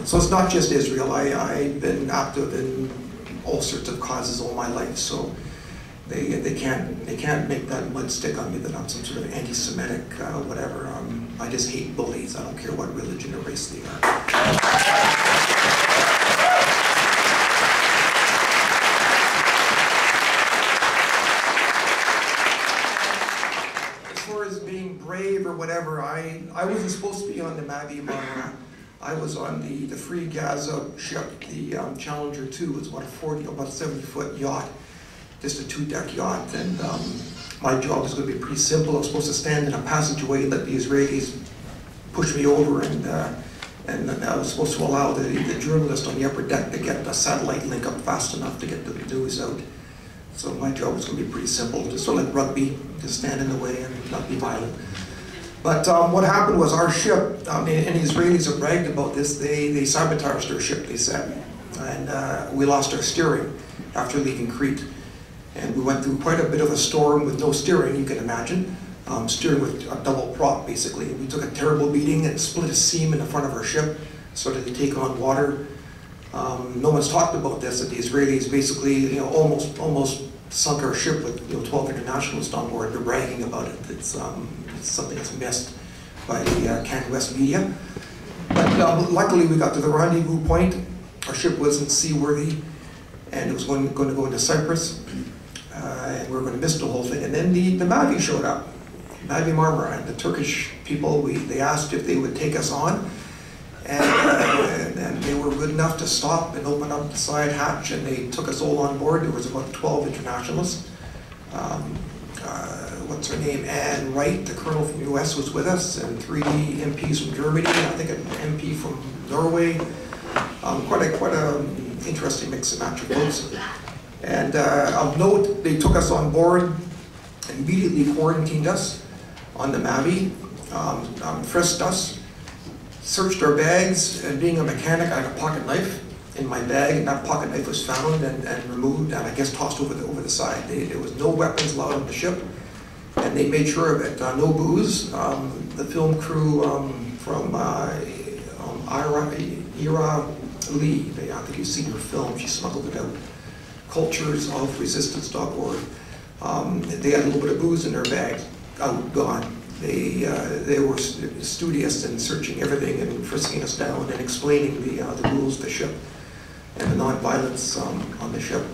So it's not just Israel. I've been active in all sorts of causes all my life, so they can't make that mud stick on me that I'm some sort of anti-Semitic whatever. I just hate bullies. I don't care what religion or race they are. As far as being brave or whatever, I wasn't supposed to be on the Mavi Marmara. I was on the Free Gaza ship, the Challenger 2. It was about a 70-foot yacht, just a 2-deck yacht, and my job was going to be pretty simple. I was supposed to stand in a passageway and let the Israelis push me over, and then I was supposed to allow the journalist on the upper deck to get a satellite link up fast enough to get the news out. So my job was going to be pretty simple, just sort of like rugby, just stand in the way and not be violent. But what happened was our ship, and the Israelis have bragged about this, they sabotaged our ship, they said. And we lost our steering after leaving Crete. And we went through quite a bit of a storm with no steering, you can imagine. Steering with a double prop, basically. We took a terrible beating and split a seam in the front of our ship, started to take on water. No one's talked about this, that the Israelis basically, almost sunk our ship with 12 internationalists on board. They're bragging about it. It's something that's missed by the Canada West media. But luckily we got to the rendezvous point. Our ship wasn't seaworthy, and it was going to go into Cyprus. And we were going to miss the whole thing. And then the Mavi showed up, Mavi Marmara, and the Turkish people, they asked if they would take us on. And they were good enough to stop and open up the side hatch, and they took us all on board. There was about 12 internationalists. What's her name? Anne Wright, the colonel from the US, was with us, and 3 MPs from Germany, I think an MP from Norway. Quite a interesting mix and match of folks. And of note, they took us on board, immediately quarantined us on the Mavi, frisked us, searched our bags, and being a mechanic, I had a pocket knife in my bag, and that pocket knife was found and removed, and I guess tossed over the side. There was no weapons allowed on the ship, and they made sure of it. No booze. The film crew from Ira Lee, I think you've seen her film, she smuggled it out. Culturesofresistance.org. They had a little bit of booze in their bag, gone. They were studious in searching everything and frisking us down and explaining the rules of the ship and the non-violence on the ship.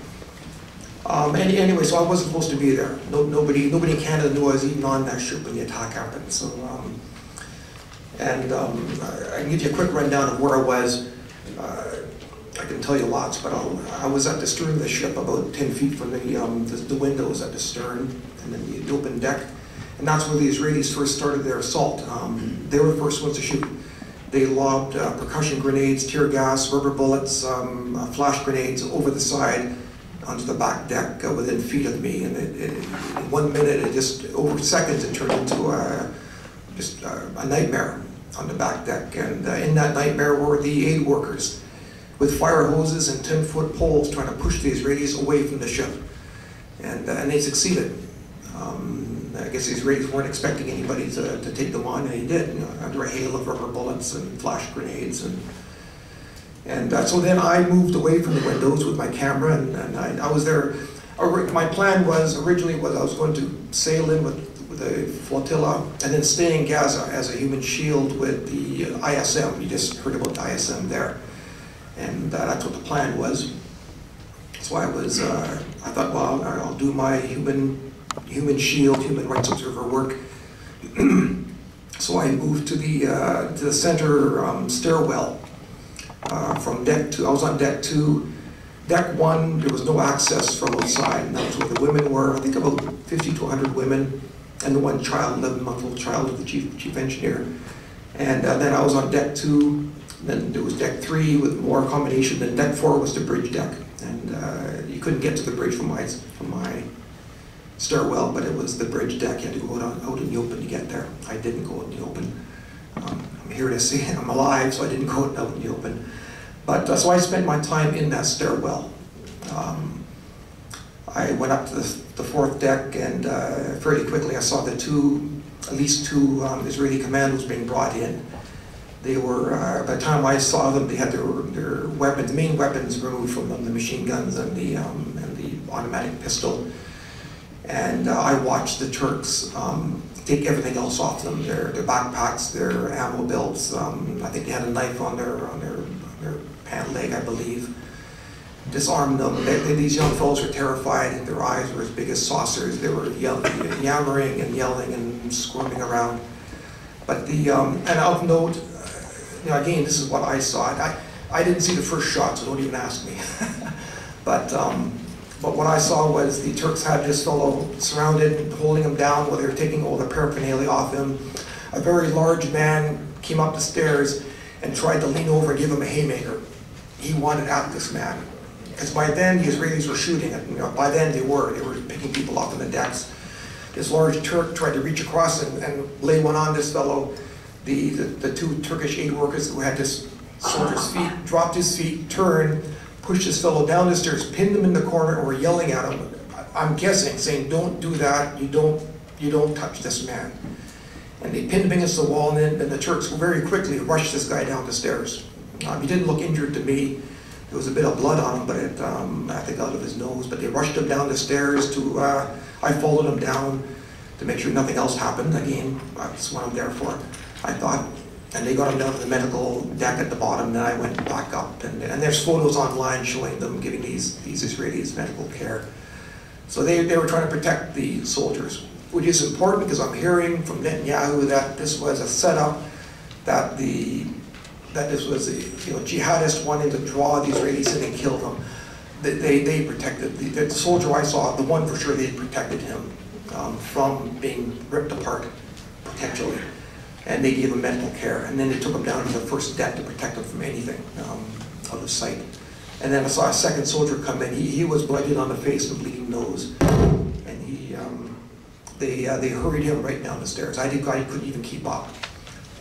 Anyway, so I wasn't supposed to be there. Nobody in Canada knew I was even on that ship when the attack happened. So, I can give you a quick rundown of where I was. I can tell you lots, but I was at the stern of the ship, about 10 feet from the windows at the stern, and then the open deck. And that's where the Israelis first started their assault. They were the first ones to shoot. They lobbed percussion grenades, tear gas, rubber bullets, flash grenades over the side onto the back deck within feet of me. And in 1 minute, over seconds, it turned into a nightmare on the back deck. And in that nightmare were the aid workers with fire hoses and 10-foot poles trying to push the Israelis away from the ship. And they succeeded. I guess the Israelis weren't expecting anybody to take them on, and they did, under a hail of rubber bullets and flash grenades. And so then I moved away from the windows with my camera, and I was there. My plan originally was I was going to sail in with a flotilla and then stay in Gaza as a human shield with the ISM. You just heard about the ISM there. And that's what the plan was. So I thought, well, I'll do my human shield, human rights observer work. So I moved to the center stairwell from deck 2. I was on deck 2. Deck 1, there was no access from outside, and that was where the women were. I think about 50 to 100 women, and the one child, 11-month-old child of the chief engineer. And then I was on deck 2. Then there was deck 3 with more accommodation. Then deck 4 was the bridge deck, and you couldn't get to the bridge from my stairwell, but it was the bridge deck. You had to go out in the open to get there. I didn't go out in the open. I'm here to say I'm alive, so I didn't go out in the open. But so I spent my time in that stairwell. I went up to the 4th deck, and fairly quickly I saw at least two Israeli commandos being brought in. They were, by the time I saw them, they had their weapons, main weapons removed from them, the machine guns and the automatic pistol. And I watched the Turks take everything else off them, their backpacks, their ammo belts. I think they had a knife on their pant leg, I believe. Disarmed them. These young fellows were terrified. Their eyes were as big as saucers. They were yammering and yelling and squirming around. But and of note, again, this is what I saw. I didn't see the first shot, so don't even ask me. But what I saw was the Turks had this fellow surrounded, holding him down while they were taking all the paraphernalia off him. A very large man came up the stairs and tried to lean over and give him a haymaker. He wanted at this man. Because by then, the Israelis were shooting. By then, they were picking people off on the decks. This large Turk tried to reach across and lay one on this fellow. The two Turkish aid workers who had this soldier's feet dropped his feet, turned, pushed this fellow down the stairs, pinned him in the corner, and were yelling at him. I'm guessing, saying, "Don't do that. You don't touch this man." And they pinned him against the wall, and then the Turks very quickly rushed this guy down the stairs. He didn't look injured to me. There was a bit of blood on him, but I think out of his nose. But they rushed him down the stairs to. I followed him down to make sure nothing else happened. Again, that's what I'm there for, I thought. And they got him down to the medical deck at the bottom, then I went back up. And there's photos online showing them giving these Israelis medical care. So they were trying to protect the soldiers, which is important because I'm hearing from Netanyahu that this was a setup, that this was jihadists wanting to draw the Israelis in and kill them. They protected, the soldier I saw, the one for sure, they protected him from being ripped apart, potentially. And they gave him medical care. And then they took him down to the first deck to protect him from anything out of sight. And then I saw a second soldier come in. He was bloodied on the face and bleeding nose. And they hurried him right down the stairs. I couldn't even keep up.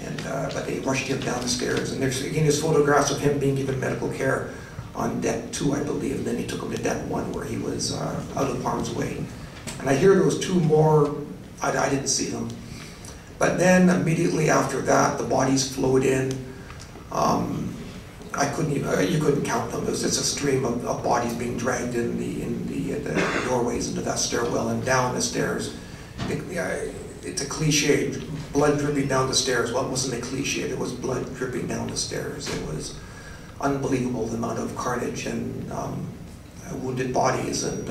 And but they rushed him down the stairs. And there's photographs of him being given medical care on deck 2, I believe. And then he took him to deck 1 where he was out of harm's way. And I hear there was 2 more. I didn't see them. But then immediately after that, the bodies flowed in. You couldn't count them. It was just a stream of bodies being dragged in the doorways into that stairwell and down the stairs. It's a cliche, blood dripping down the stairs. Well, it wasn't a cliche. There was blood dripping down the stairs. It was unbelievable, the amount of carnage and wounded bodies, and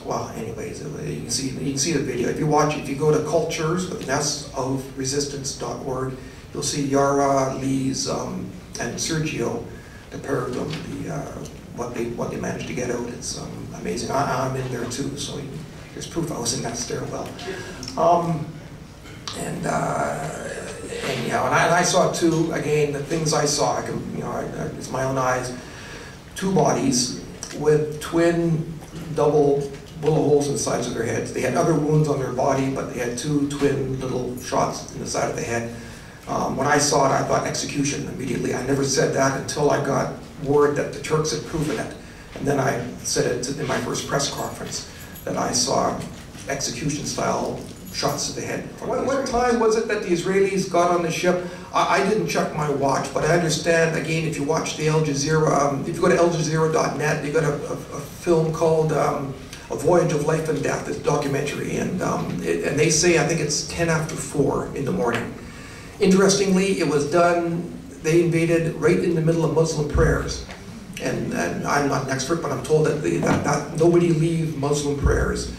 well, anyways, you can see the video. If you go to cultures with resistance.org, you'll see Yara, Lee's, and Sergio, the pair of them, what they managed to get out. It's amazing. I'm in there too, so there's proof I was in that stairwell. And I saw too. Again, the things I saw, it's my own eyes. 2 bodies with twin, double bullet holes in the sides of their heads. They had other wounds on their body, but they had 2 twin little shots in the side of the head. When I saw it, I thought execution immediately. I never said that until I got word that the Turks had proven it. And then I said it in my first press conference, that I saw execution-style shots to the head. What time was it that the Israelis got on the ship? I didn't check my watch, but I understand, again, if you watch the Al Jazeera, if you go to aljazeera.net, they got a film called A Voyage of Life and Death, this documentary, and they say, I think it's 10 after 4 in the morning. Interestingly, it was done, they invaded right in the middle of Muslim prayers. And I'm not an expert, but I'm told that nobody leave Muslim prayers.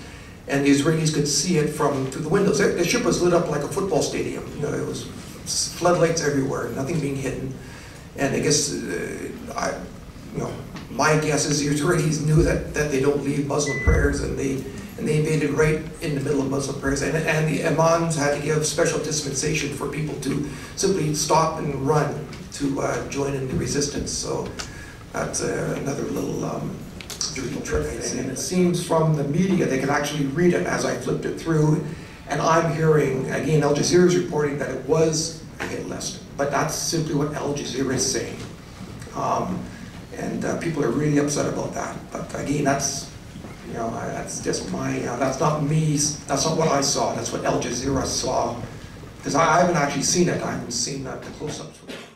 And the Israelis could see it through the windows. The ship was lit up like a football stadium. There was floodlights everywhere, nothing being hidden. And I guess, my guess is the Israelis knew that they don't leave Muslim prayers, and they invaded right in the middle of Muslim prayers. And the imams had to give special dispensation for people to simply stop and run to join in the resistance. So that's another little trick. And it seems from the media, they can actually read it as I flipped it through. And I'm hearing, again, Al Jazeera is reporting that it was a hit list. But that's simply what Al Jazeera is saying. And people are really upset about that. But again, that's just my, that's not me, that's not what I saw. That's what Al Jazeera saw Because I haven't actually seen it. I haven't seen the close-ups with it.